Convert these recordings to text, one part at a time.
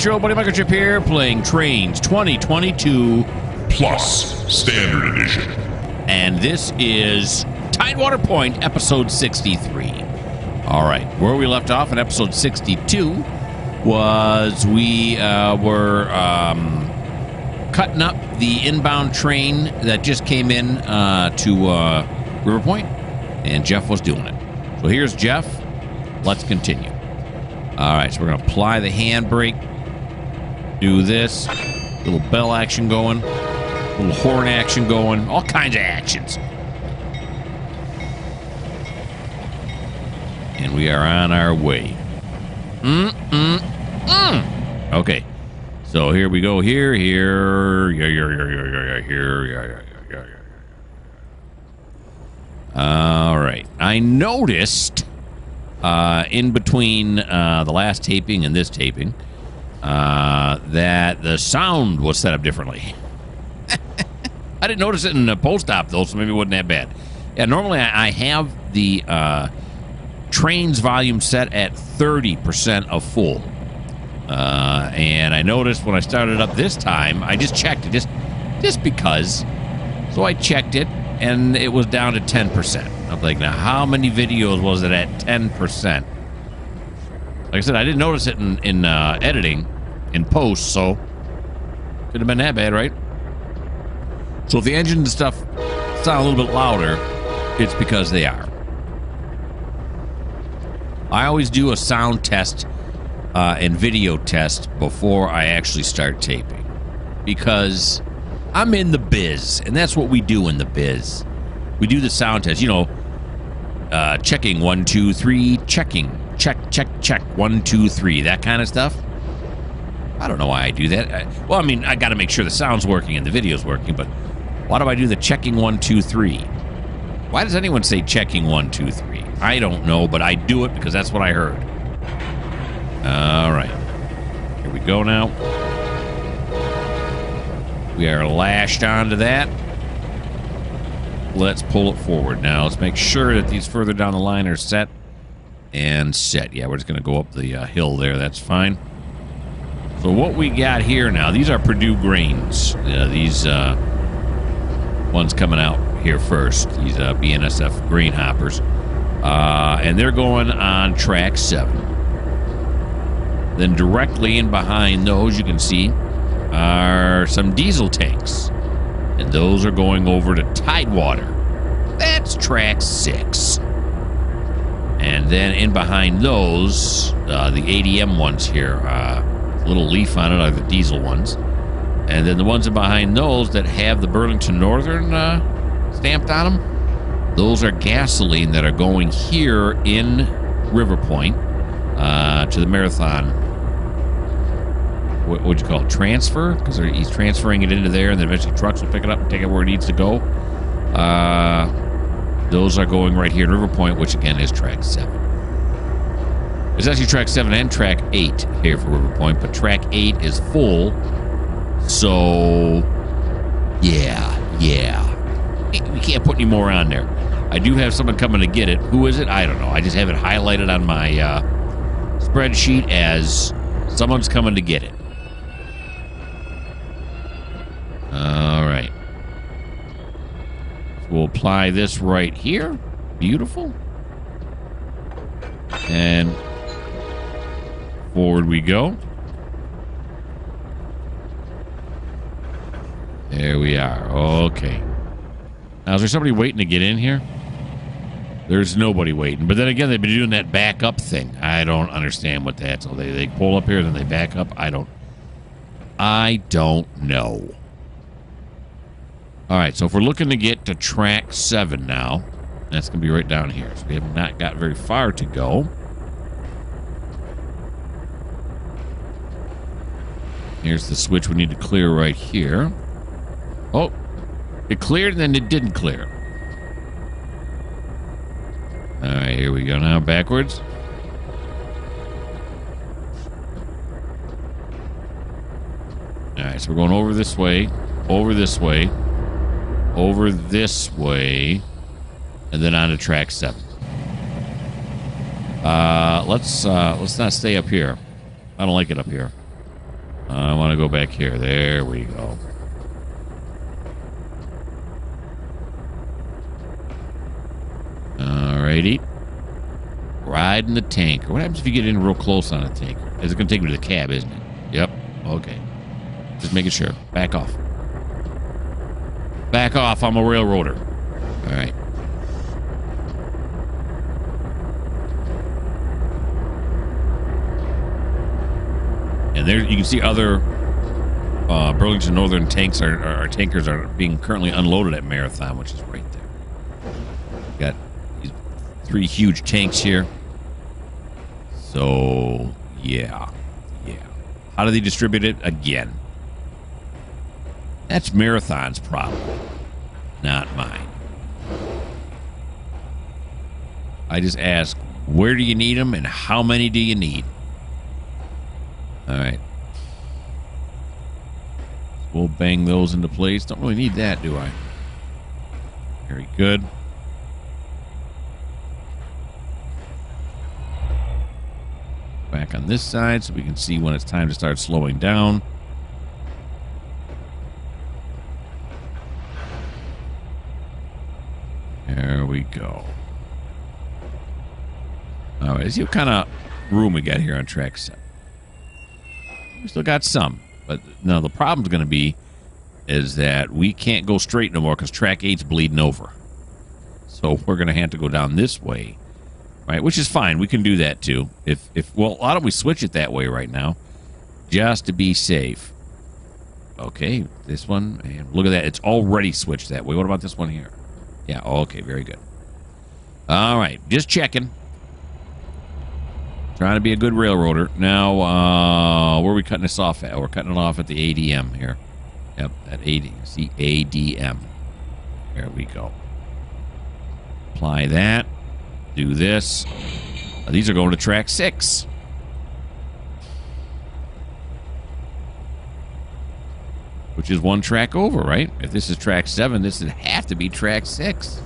it's your old buddy Mikerowchip here, playing Trainz 2022 Plus Standard Edition. And this is TideWater Point, episode 63. All right, where we left off in episode 62 was we were cutting up the inbound train that just came in to Riverpoint, and Jeff was doing it. So here's Jeff. Let's continue. All right, so we're going to apply the handbrake, do this, little bell action going, little horn action going, all kinds of actions. And we are on our way. Okay, so here we go. Here. All right, I noticed in between the last taping and this taping that the sound was set up differently. I didn't notice it in the post-op, though, so maybe it wasn't that bad. Yeah, normally I have the Trainz volume set at 30% of full. And I noticed when I started up this time, I just checked it, just because. So I checked it, and it was down to 10%. I'm like, now how many videos was it at 10%? Like I said, I didn't notice it in editing, in post, so couldn't have been that bad, right? So if the engine and stuff sound a little bit louder, it's because they are. I always do a sound test and video test before I actually start taping, because I'm in the biz, and that's what we do in the biz. We do the sound test, you know, checking 1, 2, 3, checking, check 1, 2, 3, that kind of stuff. I don't know why I do that. Well, I mean, I got to make sure the sound's working and the video's working, but why do I do the checking 1, 2, 3? Why does anyone say checking 1, 2, 3? I don't know, but I do it because that's what I heard. All right, here we go now. We are lashed onto that. Let's pull it forward now. Let's make sure that these further down the line are set and set. Yeah, we're just going to go up the hill there. That's fine. So what we got here now, these are Purdue grains. These ones coming out here first. These BNSF grain hoppers. And they're going on track 7. Then directly in behind those, you can see, are some diesel tanks. And those are going over to TideWater. That's track 6. And then in behind those, the ADM ones here, little leaf on it are the diesel ones. And then the ones in behind those that have the Burlington Northern stamped on them, those are gasoline that are going here in Riverpoint to the marathon. What would you call it? Transfer? Because he's transferring it into there, and then eventually trucks will pick it up and take it where it needs to go. Those are going right here in Riverpoint, which again is track 7. There's actually track 7 and track 8 here for Riverpoint, but track 8 is full. So, yeah. We can't put any more on there. I do have someone coming to get it. Who is it? I don't know. I just have it highlighted on my spreadsheet as someone's coming to get it. All right. We'll apply this right here. Beautiful. And forward we go. There we are. Okay. Now, is there somebody waiting to get in here? There's nobody waiting. But then again, they've been doing that back up thing. I don't understand what that's. So they pull up here, then they back up. I don't know. All right, so if we're looking to get to track 7 now, that's going to be right down here. So we have not got very far to go. Here's the switch we need to clear right here. Oh, it cleared and then it didn't clear. All right, here we go now, backwards. All right, so we're going over this way, over this way, over this way, and then on to track 7. Let's not stay up here. I don't like it up here. I want to go back here. There we go. Alrighty. Riding the tanker. What happens if you get in real close on a tanker? It's going to take me to the cab, isn't it? Yep. Okay. Just making sure. Back off. Back off. I'm a railroader. All right. And there you can see other Burlington Northern tanks tankers are being currently unloaded at Marathon, which is right there. Got these 3 huge tanks here. So yeah. How do they distribute it? Again, that's Marathon's problem, not mine. I just ask, where do you need them and how many do you need? All right. We'll bang those into place. Don't really need that, do I? Very good. Back on this side so we can see when it's time to start slowing down. There we go. All right, let's see what kind of room we got here on track 7. We still got some, but no, the problem's going to be is that we can't go straight no more because track 8's bleeding over. So we're going to have to go down this way, right? Which is fine. We can do that too. Well, why don't we switch it that way right now, just to be safe? Okay, this one, and look at that. It's already switched that way. What about this one here? Yeah, okay, very good. All right, just checking. Trying to be a good railroader. Now, where are we cutting this off at? We're cutting it off at the ADM here. Yep, at see, ADM. There we go. Apply that. Do this. These are going to track 6. Which is 1 track over, right? If this is track 7, this would have to be track 6.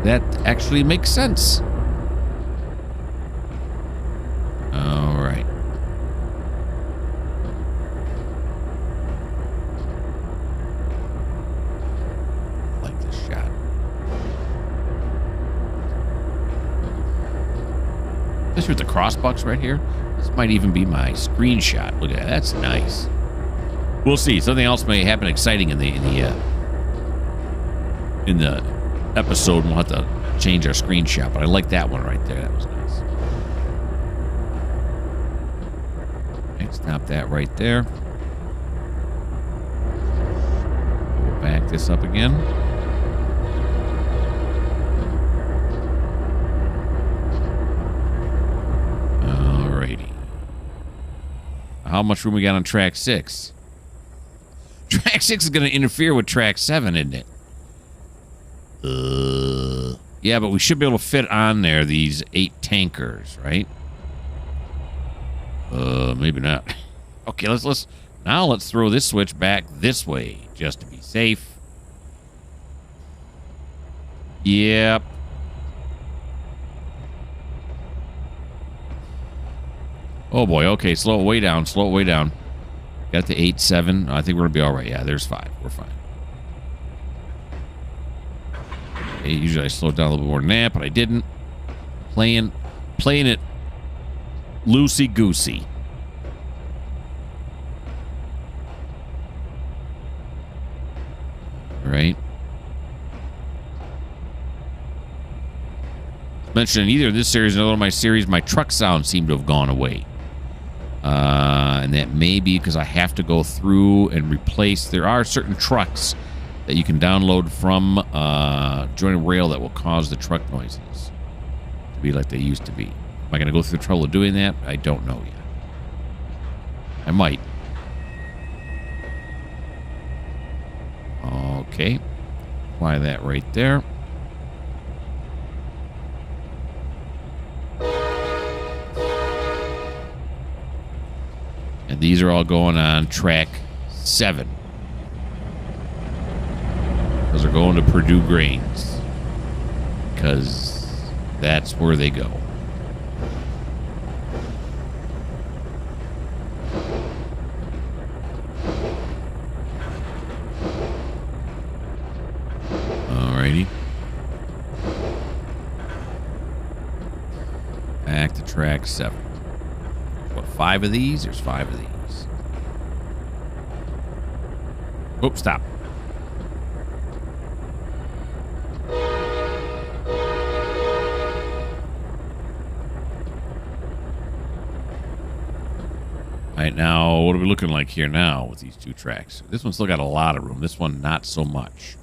That actually makes sense. All right. I like this shot. Especially with the crossbucks right here. This might even be my screenshot. Look at that. That's nice. We'll see. Something else may happen exciting in the episode, and we'll have to change our screenshot. But I like that one right there. That was nice. Okay, stop that right there. We'll back this up again. Alrighty. How much room we got on track 6? Track 6 is going to interfere with track 7, isn't it? Yeah, but we should be able to fit on there these 8 tankers, right? Maybe not. Okay, let's throw this switch back this way just to be safe. Yep. Oh boy, okay, slow it way down, Got the 8-7. I think we're gonna be all right. Yeah, there's 5. We're fine. Okay, usually I slow it down a little bit more than that, but I didn't. Playing it loosey goosey. All right. Mentioned in either this series or another of my series, my truck sounds seem to have gone away. And that may be because I have to go through and replace. There are certain trucks that you can download from Joint Rail that will cause the truck noises to be like they used to be. Am I going to go through the trouble of doing that? I don't know yet. I might. Okay. Apply that right there. And these are all going on track 7. Those are going to Purdue Grains. Because that's where they go. track 7. What, 5 of these? There's 5 of these. Oops, stop. All right, now, what are we looking like here now with these 2 tracks? This one's still got a lot of room. This one, not so much.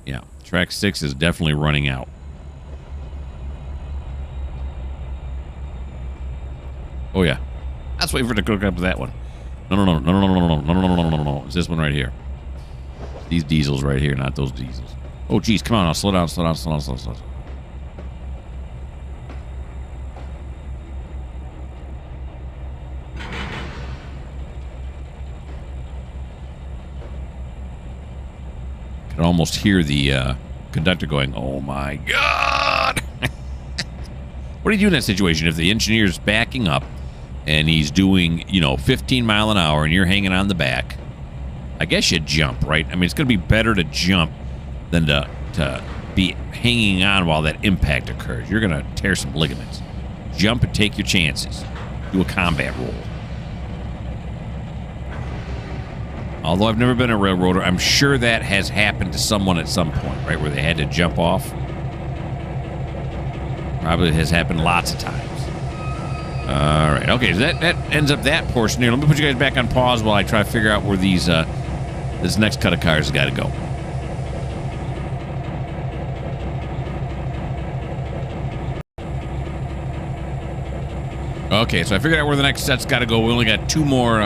Yeah, track 6 is definitely running out. Oh, yeah. Let's wait for it to cook up to that one. No. It's this one right here. These diesels right here, not those diesels. Oh, geez, come on. I'll slow down. I can almost hear the conductor going, oh, my God. What do you do in that situation if the engineer's backing up and he's doing, 15 mile an hour and you're hanging on the back? I guess you jump, right? I mean, it's going to be better to jump than to be hanging on while that impact occurs. You're going to tear some ligaments. Jump and take your chances. Do a combat roll. Although I've never been a railroader, I'm sure that has happened to someone at some point, right, where they had to jump off. Probably has happened lots of times. All right. Okay, so that ends up that portion here. Let me put you guys back on pause while I try to figure out where these this next cut of cars has got to go. Okay, so I figured out where the next set's got to go. We only got 2 more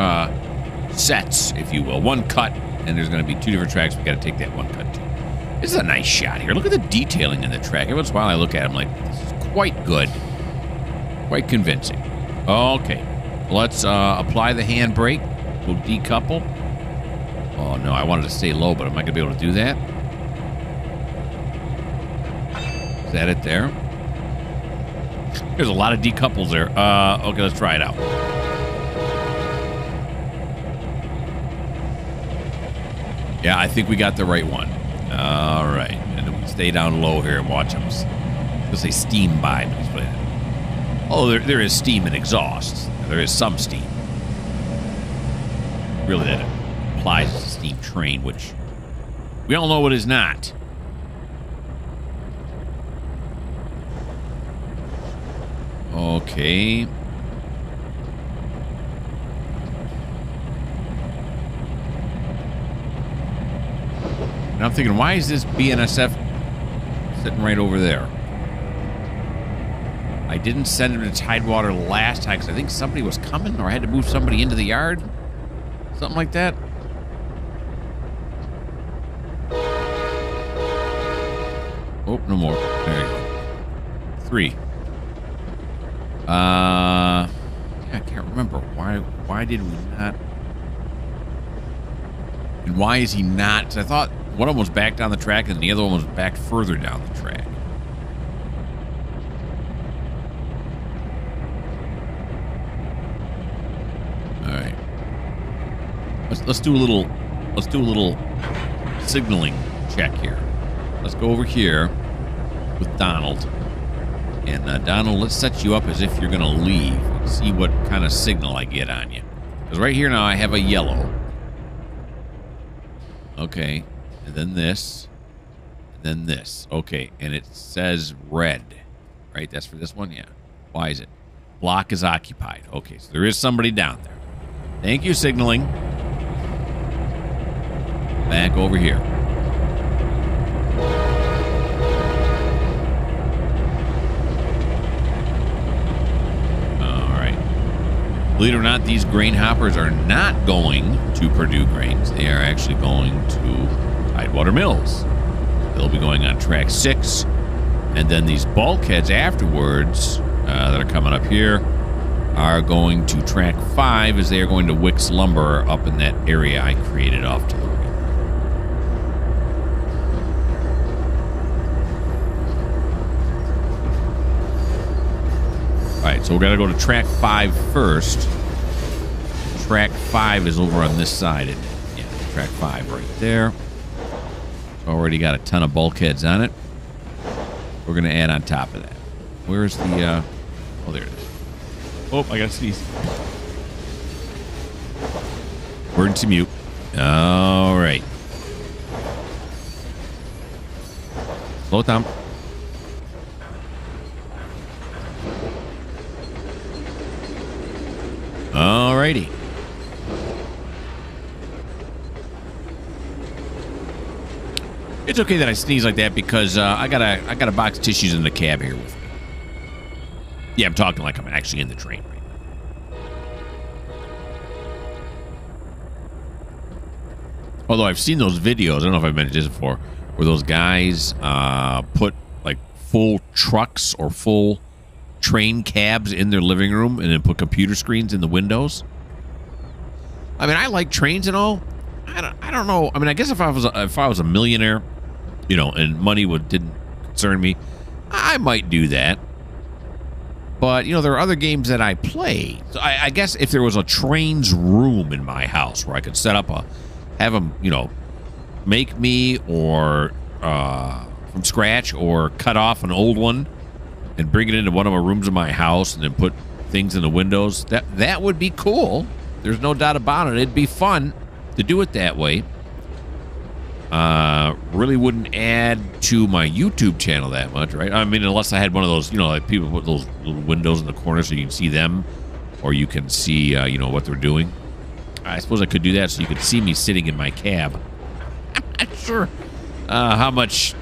sets, if you will. 1 cut, and there's going to be 2 different tracks. We got to take that 1 cut too. This is a nice shot here. Look at the detailing in the track. Every once in a while I look at it, I'm like, this is quite good. Quite convincing. Okay. Let's apply the handbrake. We'll decouple. Oh, no. I wanted to stay low, but am I going to be able to do that? Is that it there? There's a lot of decouples there. Okay, let's try it out. Yeah, I think we got the right one. All right. And then we stay down low here and watch them. Let's say steam by. Oh, there is steam and exhaust. There is some steam. Really, that applies to steam train, which we all know it is not. Okay. And I'm thinking, why is this BNSF sitting right over there? I didn't send him to TideWater last time because I think somebody was coming or I had to move somebody into the yard. Something like that. Oh, no more. There you go. 3. Yeah, I can't remember. Why did we not? And why is he not? 'Cause I thought one of them was back down the track and the other one was back further down the track. All right. Let's do a little signaling check here. Let's go over here with Donald. And Donald, let's set you up as if you're going to leave and see what kind of signal I get on you. Because right here now I have a yellow. Okay. And then this. And then this. Okay. And it says red. Right? That's for this one? Yeah. Why is it? Block is occupied. Okay. So there is somebody down there. Thank you, signaling. Back over here. Believe it or not, these grain hoppers are not going to Purdue Grains. They are actually going to TideWater Mills. They'll be going on track 6. And then these bulkheads afterwards that are coming up here are going to track 5 as they are going to Wicks Lumber up in that area I created off to the right. Alright, so we're going to go to track 5 first. Track 5 is over on this side. And yeah, track 5 right there. Already got a ton of bulkheads on it. We're going to add on top of that. Where's the Oh, there it is. Oh, I gotta sneeze. Emergency mute. All right. Slow it down. All righty. It's okay that I sneeze like that because I got a box of tissues in the cab here with me. Yeah, I'm talking like I'm actually in the train right now. Although I've seen those videos, I don't know if I've mentioned this before, where those guys put like full trucks or full train cabs in their living room and then put computer screens in the windows. I mean, I like trains and all. I don't know. I mean, I guess if I was a millionaire, you know, and money didn't concern me, I might do that. But, you know, there are other games that I play. So I guess if there was a Trainz room in my house where I could set up have them, you know, make me or from scratch or cut off an old one and bring it into one of the rooms of my house and then put things in the windows, that would be cool. There's no doubt about it. It'd be fun to do it that way. Really wouldn't add to my YouTube channel that much, right? I mean, unless I had one of those, you know, like people put those little windows in the corner so you can see them, or you can see, you know, what they're doing. I suppose I could do that so you could see me sitting in my cab. I'm not sure how much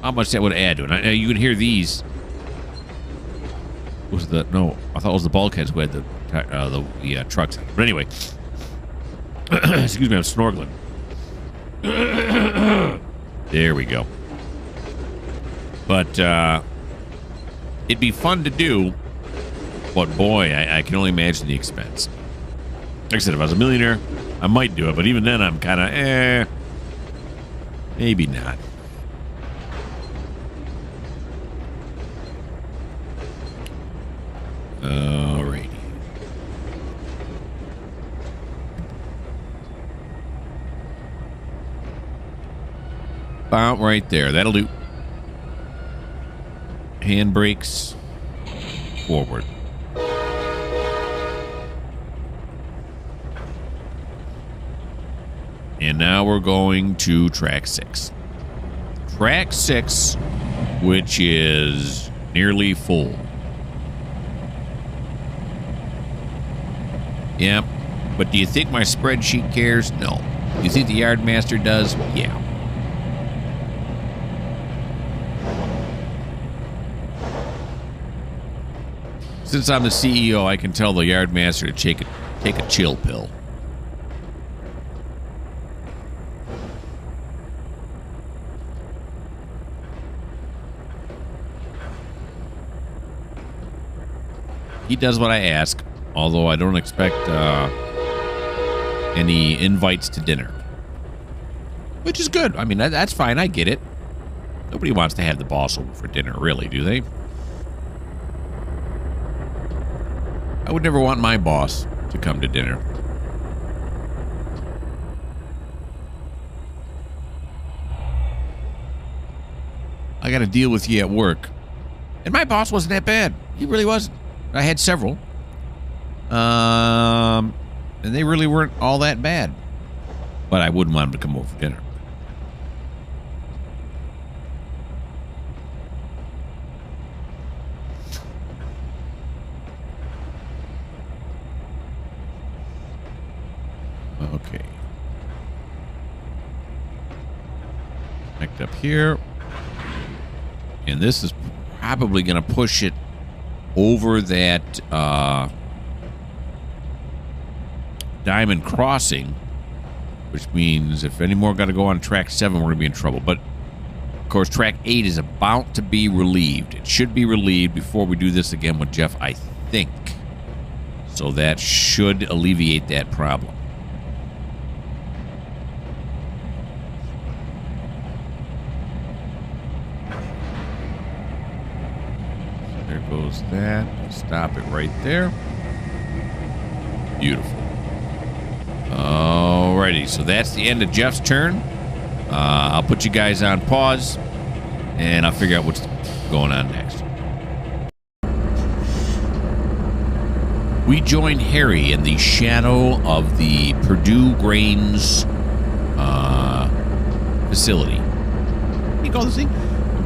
that would add to it. You can hear these. I thought it was the bulkheads who had the trucks. But anyway, excuse me, I'm snorkeling. There we go. But it'd be fun to do. But boy, I can only imagine the expense. Like I said, if I was a millionaire, I might do it. But even then, I'm kind of, maybe not. Alrighty. About right there. That'll do. Handbrakes. Forward. And now we're going to track 6. Track 6, which is nearly full. Yep. But do you think my spreadsheet cares? No. Do you think the Yardmaster does? Yeah. Since I'm the CEO, I can tell the Yardmaster to take a chill pill. He does what I ask, although I don't expect any invites to dinner. Which is good. I mean, that's fine. I get it. Nobody wants to have the boss over for dinner, really, do they? I would never want my boss to come to dinner. I got to deal with you at work. And my boss wasn't that bad. He really wasn't. I had several. And they really weren't all that bad. But I wouldn't want them to come over for dinner. Okay. Connect up here. And this is probably going to push it over that Diamond Crossing, which means if any more got to go on track 7, we're going to be in trouble. But, of course, track 8 is about to be relieved. It should be relieved before we do this again with Jeff, I think. So that should alleviate that problem. There goes that. Stop it right there. Beautiful. Alrighty, so that's the end of Jeff's turn. I'll put you guys on pause, and I'll figure out what's going on next. We join Harry in the shadow of the Purdue Grains facility. What do you call this thing?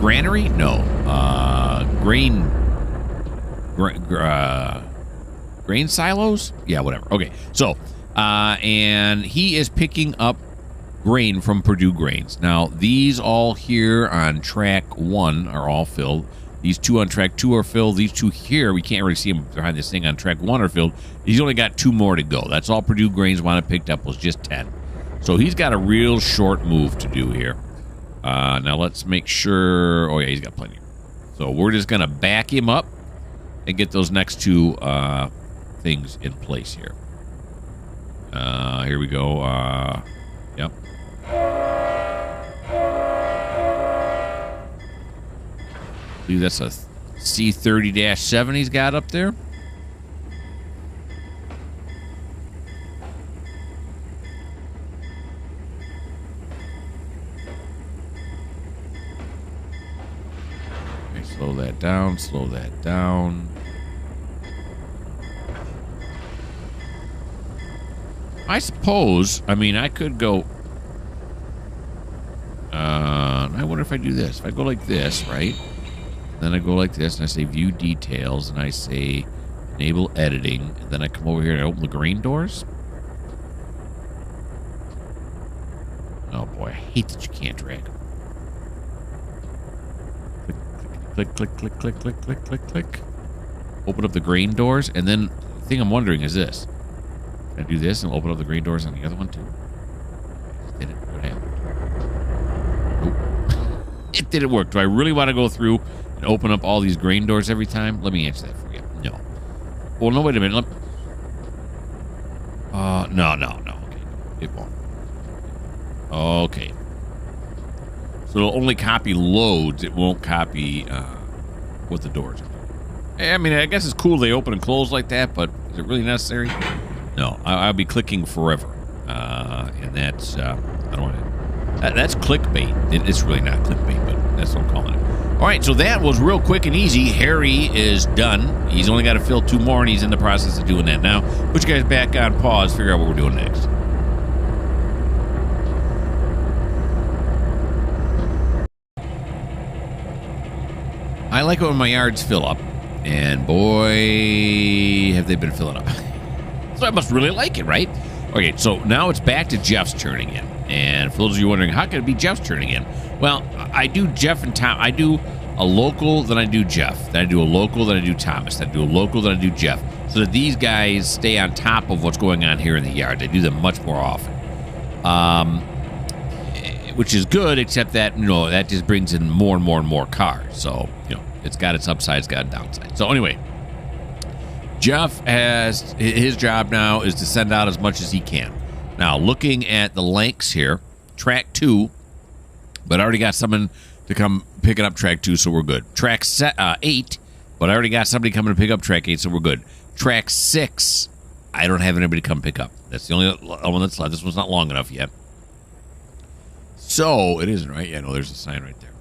Granary? No. Grain silos? Yeah, whatever. Okay. So, and he is picking up grain from Purdue Grains. Now, these all here on track 1 are all filled. These 2 on track 2 are filled. These 2 here, we can't really see them behind this thing on track 1 are filled. He's only got 2 more to go. That's all Purdue Grains wanted picked up was just 10. So he's got a real short move to do here. Now let's make sure. Oh yeah, he's got plenty. So we're just gonna back him up and get those next 2 things in place here. Here we go. Yep. I believe that's a C30-7 he's got up there. Okay, slow that down, slow that down. I suppose, I mean, I could go... I wonder if I do this. If I go like this, right? Then I go like this, and I say View Details, and I say Enable Editing, and then I come over here and I open the grain doors. Oh boy, I hate that you can't drag them. Click, click, click, click, click, click, click, click. Open up the grain doors, and then the thing I'm wondering is this. Can I do this and open up the grain doors on the other one too? Did it? What happened? Nope. It didn't work. Do I really want to go through and open up all these grain doors every time? Let me answer that for you. No. Well, no, wait a minute. No. Okay. It won't. Okay. So it'll only copy loads. It won't copy what the doors are. I mean, I guess it's cool they open and close like that, but is it really necessary? No. I'll be clicking forever. And that's, I don't want to. That's clickbait. It's really not clickbait, but that's what I'm calling it. All right, so that was real quick and easy. Harry is done. He's only got to fill 2 more, and he's in the process of doing that now. Put you guys back on pause, figure out what we're doing next. I like it when my yards fill up, and boy, have they been filling up. So I must really like it, right? Okay, so now it's back to Jeff's turn again. And for those of you wondering, how can it be Jeff's turn again? Well, I do Jeff and Tom. I do a local, then I do Jeff. Then I do a local, then I do Thomas. Then I do a local, then I do Jeff. So that these guys stay on top of what's going on here in the yard. I do them much more often. Which is good, except that, you know, that just brings in more and more and more cars. So, you know, it's got its upside, it's got its downside. So anyway, Jeff has, his job now is to send out as much as he can. Now, looking at the lengths here, track 2, but I already got someone to come picking up track 2, so we're good. Track 8, but I already got somebody coming to pick up track 8, so we're good. Track 6, I don't have anybody to come pick up. That's the only one that's left. This one's not long enough yet. So, it isn't, right? Yeah, no, there's a sign right there.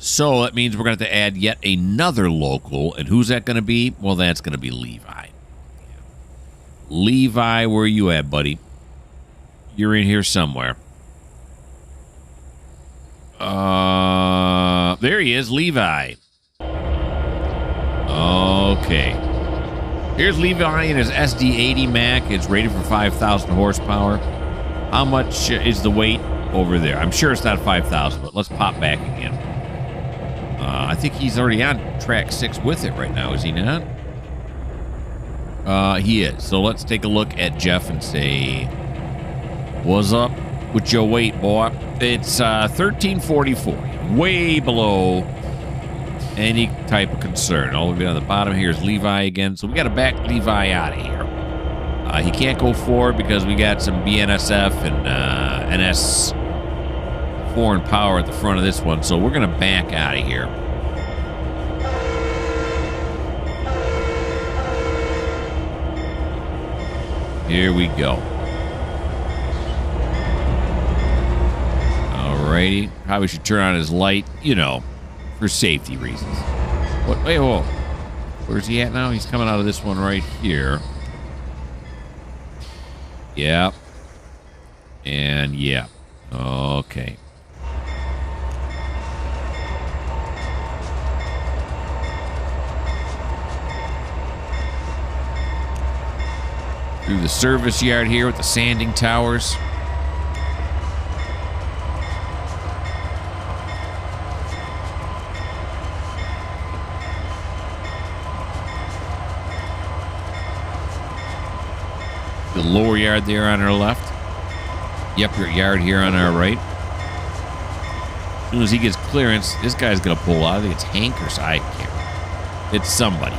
So, that means we're going to have to add yet another local, and who's that going to be? Well, that's going to be Levi. Levi, where are you at, buddy? You're in here somewhere. There he is, Levi. Okay. Here's Levi in his SD80 Mac. It's rated for 5,000 horsepower. How much is the weight over there? I'm sure it's not 5,000, but let's pop back again. I think he's already on track 6 with it right now, is he not? He is. So let's take a look at Jeff and say, what's up with your weight, boy? It's 1344. Way below any type of concern. All the way on the bottom here is Levi again. So we got to back Levi out of here. He can't go forward because we got some BNSF and NS foreign power at the front of this one. So we're going to back out of here. Here we go. Alrighty. Probably should turn on his light, you know, for safety reasons. What? Wait, whoa. Where's he at now? He's coming out of this one right here. Yep. And yeah. Okay. Through the service yard here with the sanding towers. The lower yard there on our left. Yep, your yard here on our right. As soon as he gets clearance, this guy's going to pull out. I think it's Hank or I can't. It's somebody.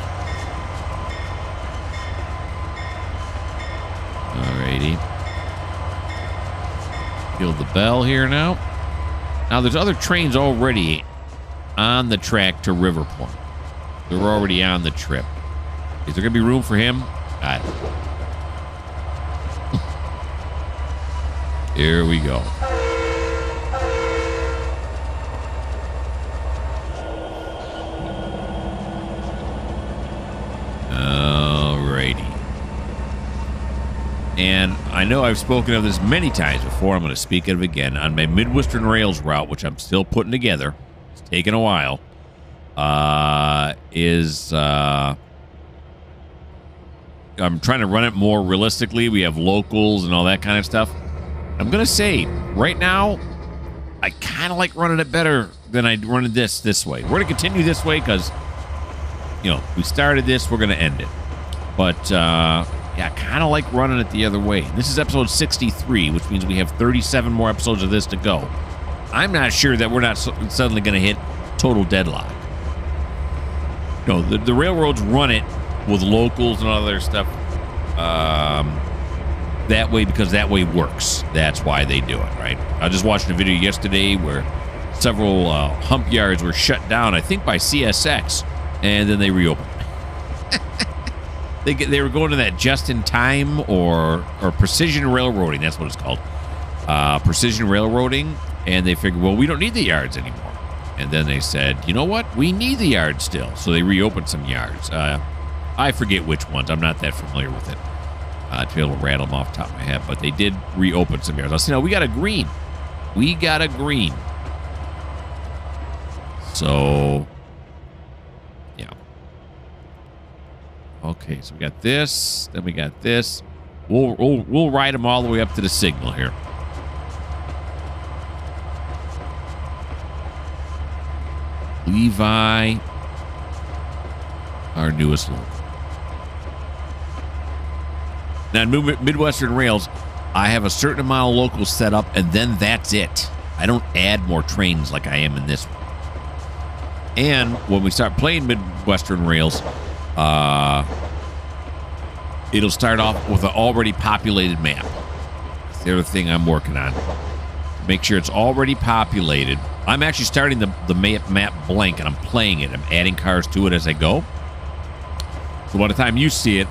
Alrighty. Feel the bell here now. Now, there's other trains already on the track to Riverpoint. They're already on the trip. Is there going to be room for him? I don't know. Here we go. Alrighty. And I know I've spoken of this many times before. I'm going to speak of it again. On my Midwestern Rails route, which I'm still putting together, it's taken a while, I'm trying to run it more realistically. We have locals and all that kind of stuff. I'm going to say, right now, I kind of like running it better than I run it this way. We're going to continue this way because, you know, we started this, we're going to end it. But, yeah, I kind of like running it the other way. This is episode 63, which means we have 37 more episodes of this to go. I'm not sure that we're not suddenly going to hit total deadlock. No, the railroads run it with locals and all other stuff. That way, because that way works. That's why they do it, right? I just watched a video yesterday where several hump yards were shut down, I think by CSX, and then they reopened. They were going to that just-in-time or precision railroading. That's what it's called. Precision railroading. And they figured, well, we don't need the yards anymore. And then they said, you know what? We need the yards still. So they reopened some yards. I forget which ones. I'm not that familiar with it. To be able to rattle them off the top of my head. But they did reopen some yards. I said, no, we got a green. We got a green. So, yeah. Okay, so we got this. Then we got this. We'll ride them all the way up to the signal here. Levi, our newest local. Now, in Midwestern Rails, I have a certain amount of locals set up, and then that's it. I don't add more trains like I am in this one. And when we start playing Midwestern Rails, it'll start off with an already populated map. That's the other thing I'm working on. Make sure it's already populated. I'm actually starting the map blank, and I'm playing it. I'm adding cars to it as I go. So by the time you see it,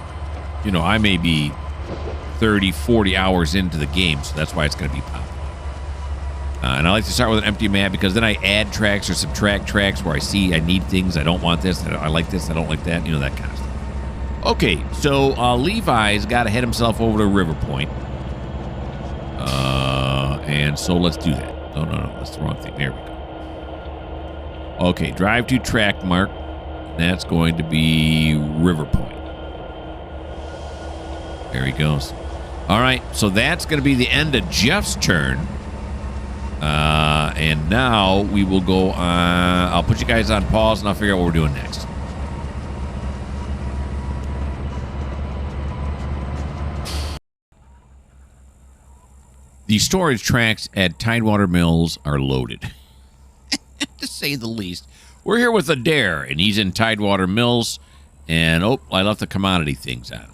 you know, I may be 30, 40 hours into the game, so that's why it's going to be popular. And I like to start with an empty map because then I add tracks or subtract tracks where I see I need things, I don't want this, I like this, I don't like that, you know, that kind of stuff. Okay, so Levi's got to head himself over to Riverpoint. And so let's do that. No, that's the wrong thing. There we go. Okay, drive to track mark. That's going to be Riverpoint. There he goes. All right, so that's going to be the end of Jeff's turn. And now we will go on. I'll put you guys on pause, and I'll figure out what we're doing next. The storage tracks at TideWater Mills are loaded, to say the least. We're here with Adair, and he's in TideWater Mills. And, oh, I left the commodity things on.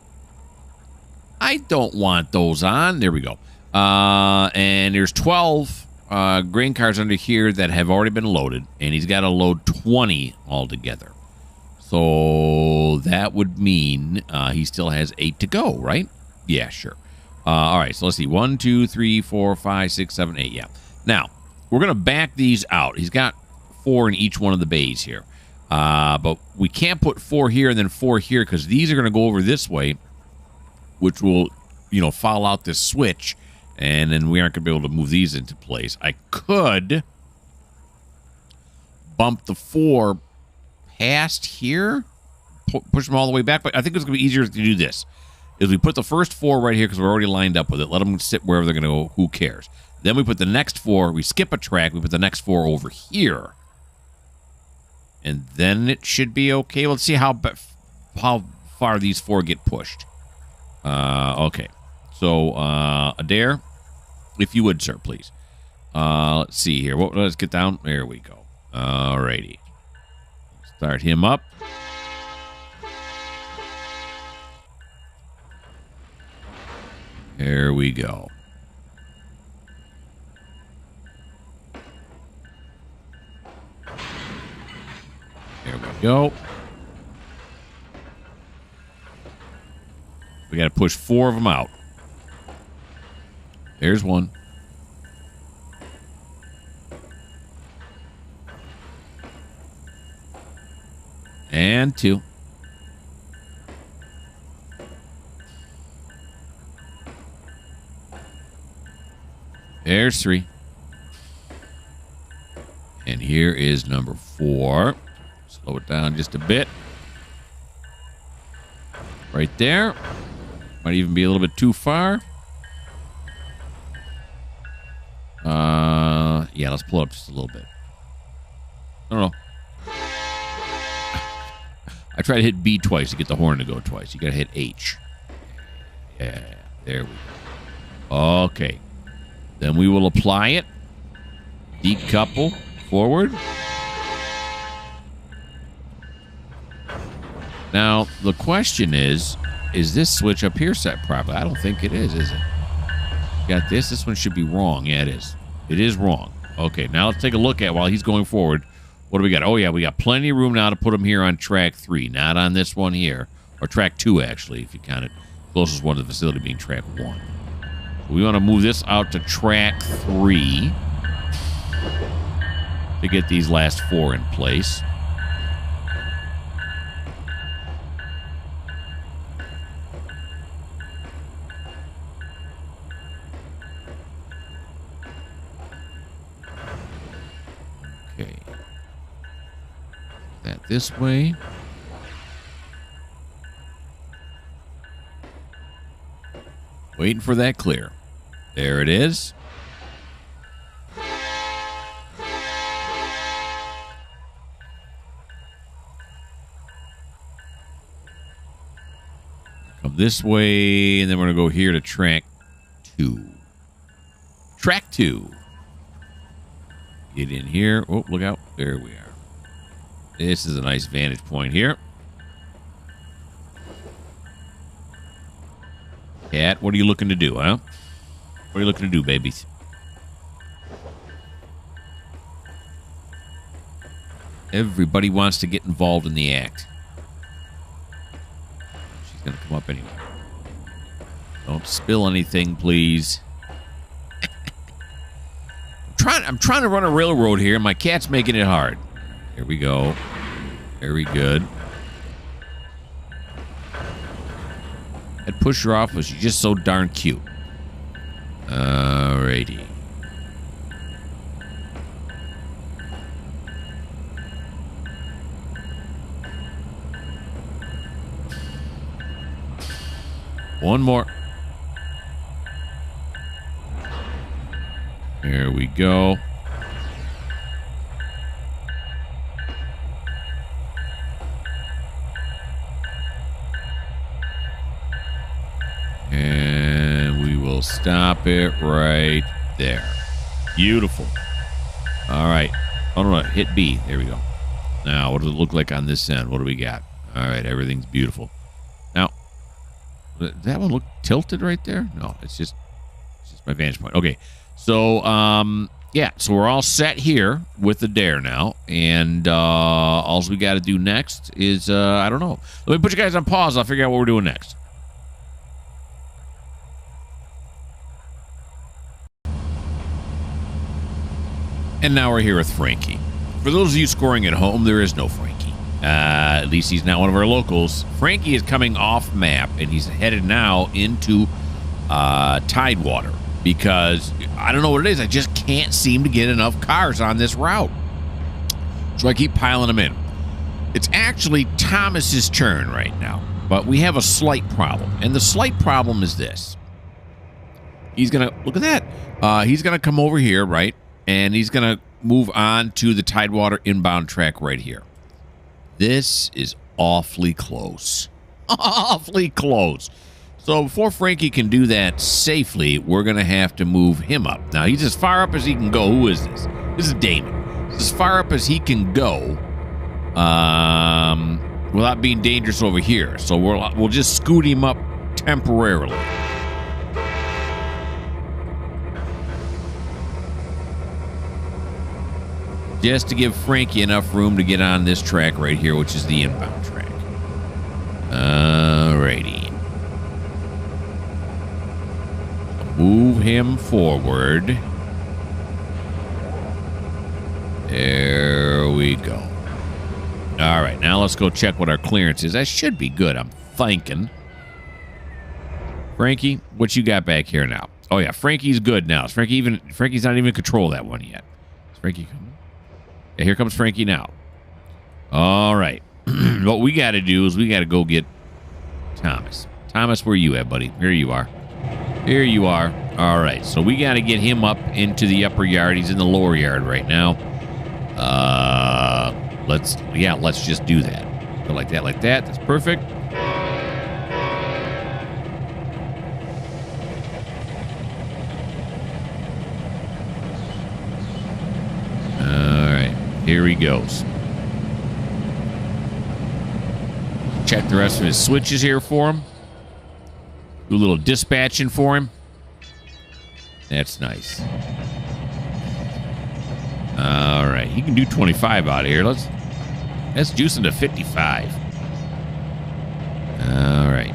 I don't want those on. There we go. And there's 12 grain cars under here that have already been loaded, and he's got to load 20 altogether. So that would mean he still has 8 to go, right? Yeah, sure. All right, so let's see. 1, 2, 3, 4, 5, 6, 7, 8. Yeah. Now, we're going to back these out. He's got 4 in each one of the bays here. But we can't put 4 here and then 4 here because these are going to go over this way, which will, foul out this switch, and then we aren't going to be able to move these into place. I could bump the 4 past here, push them all the way back, but I think it's going to be easier to do this. Is we put the first 4 right here because we're already lined up with it. Let them sit wherever they're going to go. Who cares? Then we put the next 4. We skip a track. We put the next 4 over here. And then it should be okay. Let's see how far these 4 get pushed. Okay. So, Adair, if you would, sir, please. Let's see here. Let's get down. There we go. Alrighty. Start him up. There we go. There we go. We got to push 4 of them out. There's 1. And 2. There's 3. And here is number 4. Slow it down just a bit. Right there. Might even be a little bit too far. Yeah, let's pull up just a little bit. I don't know. I tried to hit B twice to get the horn to go twice. You got to hit H. Yeah, there we go. Okay. Then we will apply it. Decouple forward. Now, the question is this switch up here set properly? I don't think it is it? Got this. This one should be wrong. Yeah, it is. It is wrong. Okay, now let's take a look at while he's going forward. What do we got? Oh, yeah, we got plenty of room now to put him here on track 3, not on this one here. Or track 2, actually, if you count it. Closest one to the facility being track 1. We want to move this out to track 3 to get these last 4 in place. Okay. That this way. Waiting for that clear. There it is. Come this way, and then we're going to go here to track 2. Track 2. Get in here. Oh, look out. There we are. This is a nice vantage point here. Cat, what are you looking to do, huh? What are you looking to do, babies? Everybody wants to get involved in the act. She's going to come up anyway. Don't spill anything, please. I'm trying to run a railroad here, and my cat's making it hard. Here we go. Very good. I'd push her off, but she's just so darn cute. Alrighty. One more. There we go. And we will stop it right there. Beautiful. All right. Oh, no, hit B. There we go. Now, what does it look like on this end? What do we got? All right, everything's beautiful. Now, does that one look tilted right there? No, it's just my vantage point. Okay. So, yeah, so we're all set here with the dare now, and all we got to do next is, I don't know. Let me put you guys on pause. I'll figure out what we're doing next. And now we're here with Frankie. For those of you scoring at home, there is no Frankie. At least he's not one of our locals. Frankie is coming off map, and he's headed now into TideWater because I don't know what it is. I just can't seem to get enough cars on this route. So I keep piling them in. It's actually Thomas's turn right now, but we have a slight problem. And the slight problem is this. He's going to, look at that. He's going to come over here, right? And he's going to move on to the TideWater inbound track right here. This is awfully close. Awfully close. So before Frankie can do that safely, we're going to have to move him up. Now, he's as far up as he can go. Who is this? This is Damon. He's as far up as he can go without being dangerous over here. So we'll just scoot him up temporarily. Just to give Frankie enough room to get on this track right here, which is the inbound track. Alrighty. Move him forward. There we go. All right, now let's go check what our clearance is. That should be good, I'm thinking. Frankie, what you got back here now? Oh yeah, Frankie's good now. Frankie's not even in control of that one yet. Is Frankie coming? Yeah, here comes Frankie now. All right. What we got to do is we got to go get Thomas. Thomas, where you at, buddy? Here you are. Here you are. All right. So we got to get him up into the upper yard. He's in the lower yard right now. Let's just do that. Go like that, like that. That's perfect. Here he goes. Check the rest of his switches here for him. Do a little dispatching for him. That's nice. All right. He can do 25 out of here. Let's juice him to 55. All right.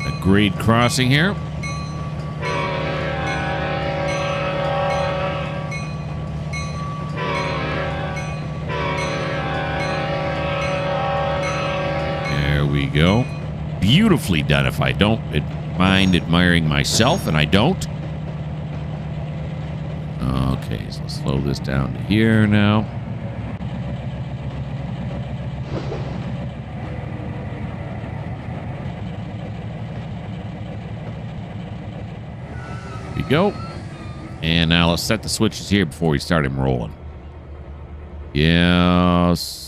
A grade crossing here. Go. Beautifully done if I don't mind admiring myself, and I don't. Okay, so let's slow this down to here now. There we go. And now let's set the switches here before we start him rolling. Yes.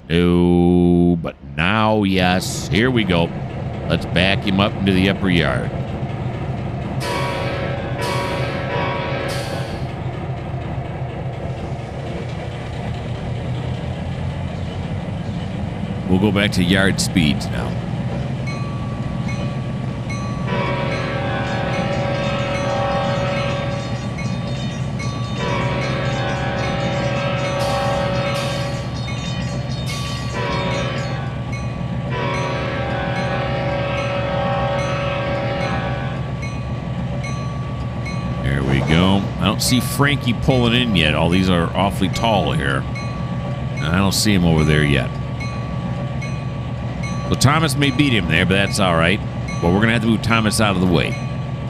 No, but now, yes. Here we go. Let's back him up into the upper yard. We'll go back to yard speeds now. See Frankie pulling in yet. All these are awfully tall here. I don't see him over there yet. So Thomas may beat him there, but that's all right. But we're going to have to move Thomas out of the way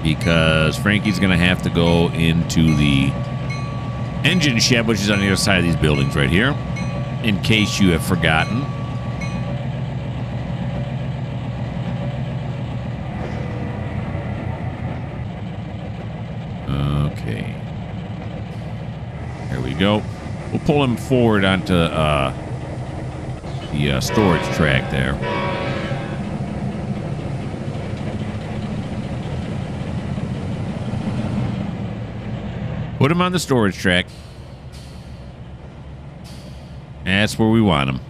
because Frankie's going to have to go into the engine shed, which is on the other side of these buildings right here, in case you have forgotten. Okay. There we go. We'll pull him forward onto the storage track there. Put him on the storage track. That's where we want him.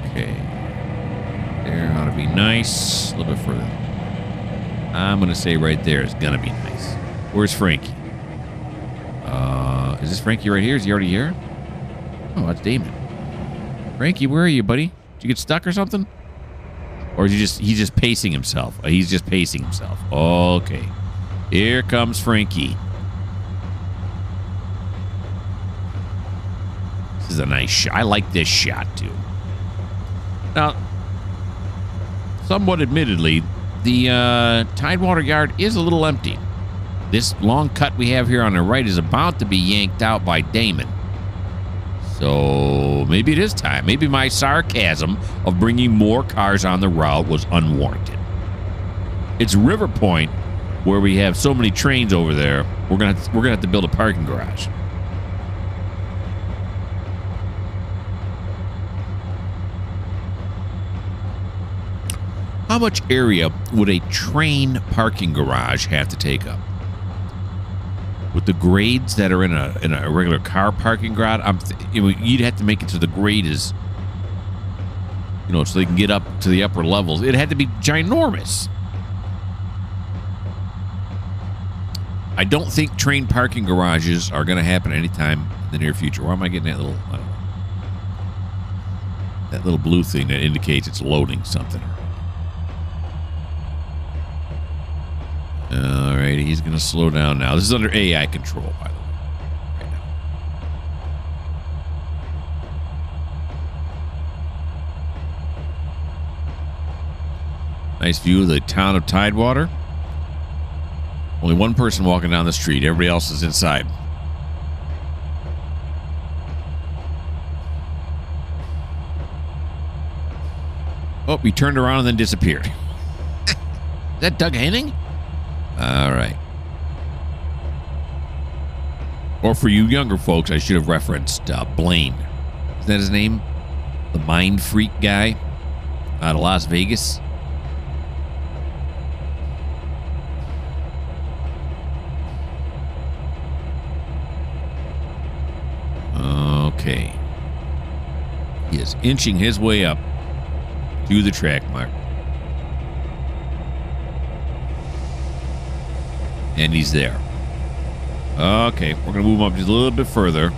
Okay. There ought to be nice. A little bit further. I'm going to say right there is going to be nice. Where's Frankie? Is this Frankie right here? Is he already here? Oh, that's Damon. Frankie, where are you, buddy? Did you get stuck or something? Or is he's just pacing himself? He's just pacing himself. Okay. Here comes Frankie. This is a nice shot. I like this shot, too. Now, somewhat admittedly, the TideWater yard is a little empty. This long cut we have here on the right is about to be yanked out by Damon. So maybe it is time. Maybe my sarcasm of bringing more cars on the route was unwarranted. It's Riverpoint, where we have so many trains over there. We're gonna have to build a parking garage. How much area would a train parking garage have to take up? With the grades that are in a regular car parking garage, you'd have to make it so the grade is, so they can get up to the upper levels. It had to be ginormous. I don't think train parking garages are going to happen anytime in the near future. Why am I getting that little, I don't know, that little blue thing that indicates it's loading something? All right, he's going to slow down now. This is under AI control, by the way, right now. Nice view of the town of TideWater. Only one person walking down the street. Everybody else is inside. Oh, he turned around and then disappeared. Is that Doug Henning? All right. Or for you younger folks, I should have referenced Blaine. Is that his name? The mind freak guy out of Las Vegas. Okay. He is inching his way up to the track mark. And he's there. Okay, we're going to move him up just a little bit further.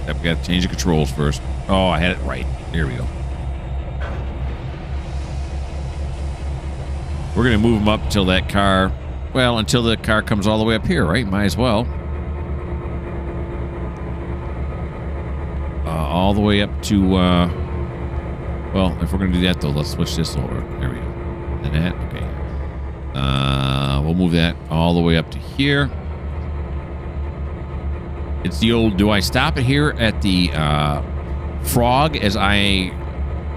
I've got to change the controls first. Oh, I had it right. Here we go. We're going to move him up until that car... Well, until the car comes all the way up here, right? Might as well. All the way up to... well, if we're going to do that, though, let's switch this over. There we go. And that, okay. We'll move that all the way up to here. It's the old, do I stop it here at the frog as I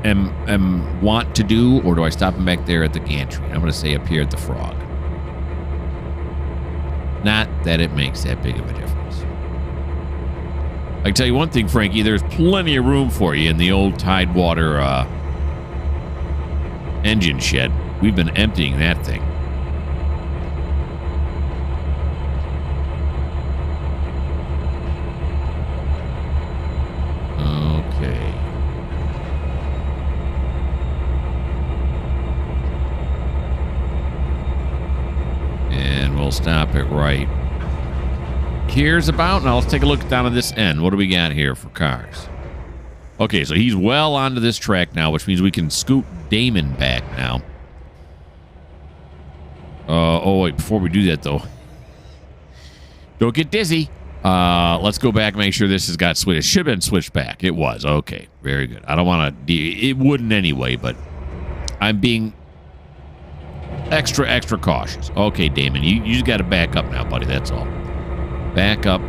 am want to do, or do I stop him back there at the gantry? I'm going to say up here at the frog. Not that it makes that big of a difference. I can tell you one thing, Frankie, there's plenty of room for you in the old TideWater engine shed. We've been emptying that thing. Okay. And we'll stop it right here's about. Now let's take a look down at this end. What do we got here for cars? Okay, so he's well onto this track now, which means we can scoot Damon back now. Oh, wait, before we do that, though, don't get dizzy. Let's go back and make sure this has got switched. It should have been switched back. It was. Okay, very good. I don't want to... It wouldn't anyway, but I'm being extra cautious. Okay, Damon, you just got to back up now, buddy. That's all. Back up.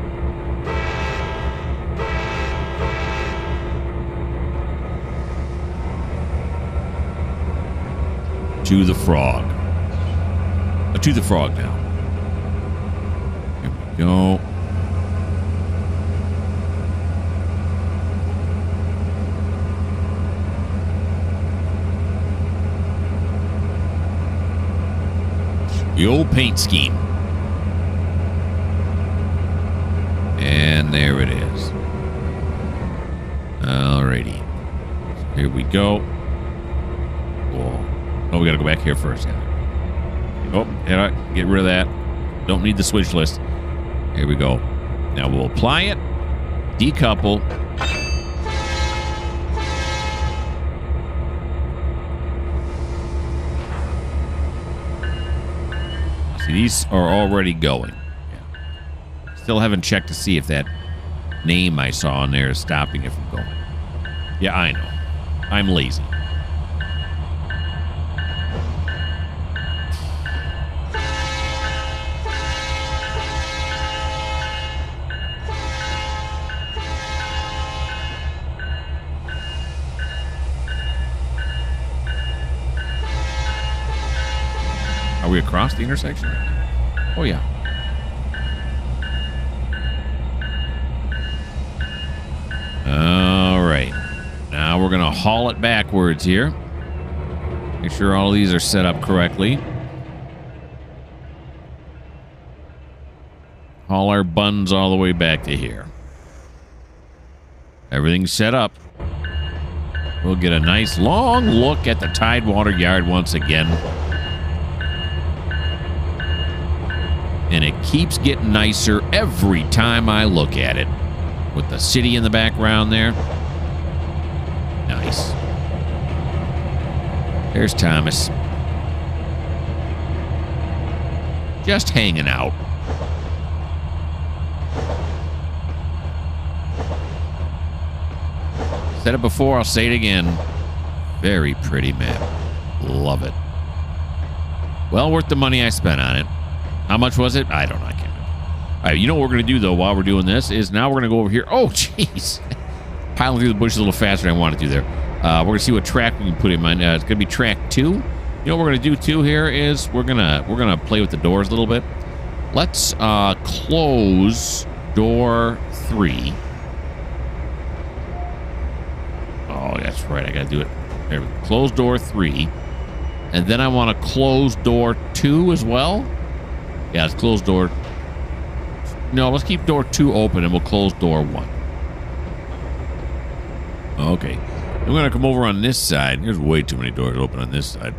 To the frog. To the frog now. Here we go. The old paint scheme. And there it is. Alrighty. So here we go. Cool. Oh, we gotta go back here first. Oh, yeah, get rid of that. Don't need the switch list. Here we go. Now we'll apply it, decouple, See, these are already going. Yeah. Still haven't checked to see if that name I saw on there is stopping it from going. Yeah, I know. I'm lazy. Are we across the intersection? Oh, yeah. All right. Now we're going to haul it backwards here. Make sure all these are set up correctly. Haul our buns all the way back to here. Everything's set up. We'll get a nice long look at the TideWater yard once again. And it keeps getting nicer every time I look at it. With the city in the background there. Nice. There's Thomas. Just hanging out. Said it before, I'll say it again. Very pretty map. Love it. Well worth the money I spent on it. How much was it? I don't know. I can't remember. All right, you know what we're going to do, though, while we're doing this, is now we're going to go over here. Oh, jeez. Piling through the bushes a little faster than I wanted to there. We're going to see what track we can put in mind. It's going to be track 2. You know what we're going to do, too, here is we're gonna play with the doors a little bit. Let's close door 3. Oh, that's right. I got to do it. There we go. Close door 3. And then I want to close door 2 as well. Yeah, let's close door... No, let's keep door 2 open and we'll close door 1. Okay. I'm going to come over on this side. There's way too many doors open on this side.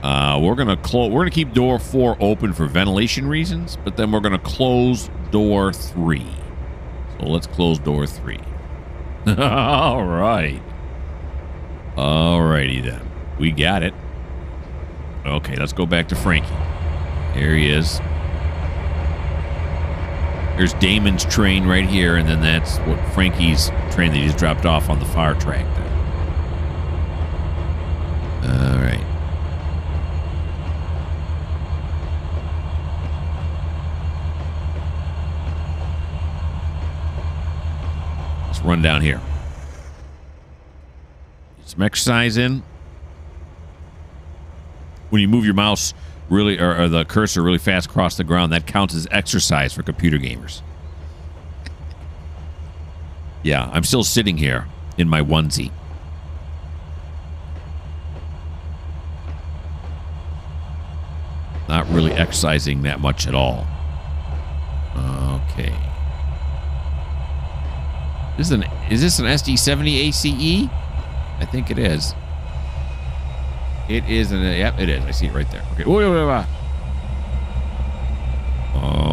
We're going to keep door 4 open for ventilation reasons, but then we're going to close door 3. So let's close door 3. All right. All righty then. We got it. Okay, let's go back to Frankie. Here he is. There's Damon's train right here, and then that's what Frankie's train that he just dropped off on the far track there. All right. Let's run down here. Get some exercise in. When you move your mouse really or the cursor really fast across the ground, that counts as exercise for computer gamers. Yeah, I'm still sitting here in my onesie. Not really exercising that much at all. Okay. Is this an SD70 ACE? I think it is. It is yep, it is. I see it right there. Okay.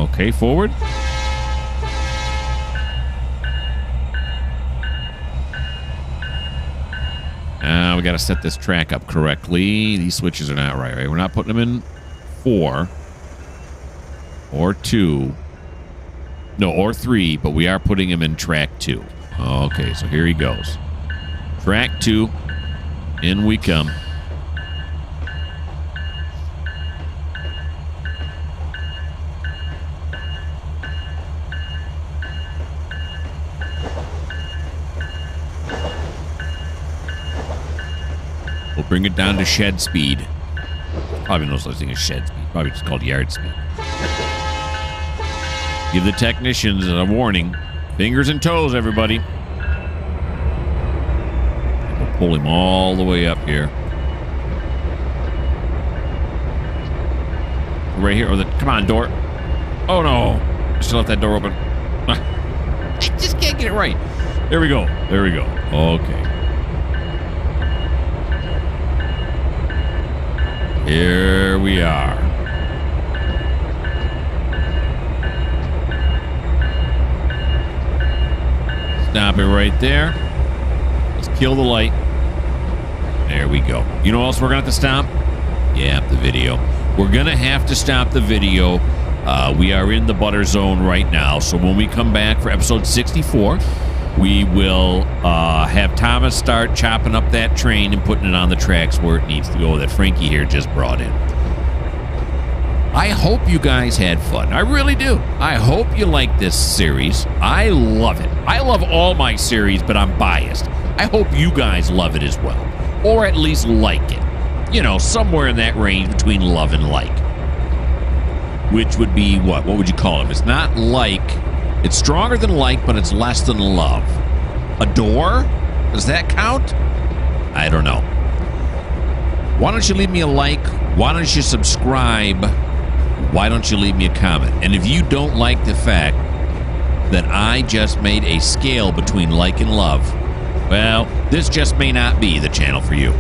Okay, forward. Now we got to set this track up correctly. These switches are not right. We're not putting them in 4 or 2. No, or 3, but we are putting him in track 2. Okay, so here he goes. Track 2. In we come. We'll bring it down to shed speed. Probably no such thing as shed speed. Probably just called yard speed. Give the technicians a warning. Fingers and toes, everybody. We'll pull him all the way up here. Right here. Come on, door. Oh, no. I still left that door open. I just can't get it right. There we go. There we go. Okay. Here we are. Stop it right there. Let's kill the light. There we go. You know what else we're going to have to stop? Yeah, the video. we're going to have to stop the video. We are in the butter zone right now. So when we come back for episode 64, we will have Thomas start chopping up that train and putting it on the tracks where it needs to go that Frankie here just brought in. I hope you guys had fun. I really do. I hope you like this series. I love it. I love all my series, but I'm biased. I hope you guys love it as well. Or at least like it. You know, somewhere in that range between love and like. Which would be what? What would you call it? It's not like. It's stronger than like, but it's less than love. Adore? Does that count? I don't know. Why don't you leave me a like? Why don't you subscribe? Why don't you leave me a comment? And if you don't like the fact that I just made a scale between like and love, well, this just may not be the channel for you.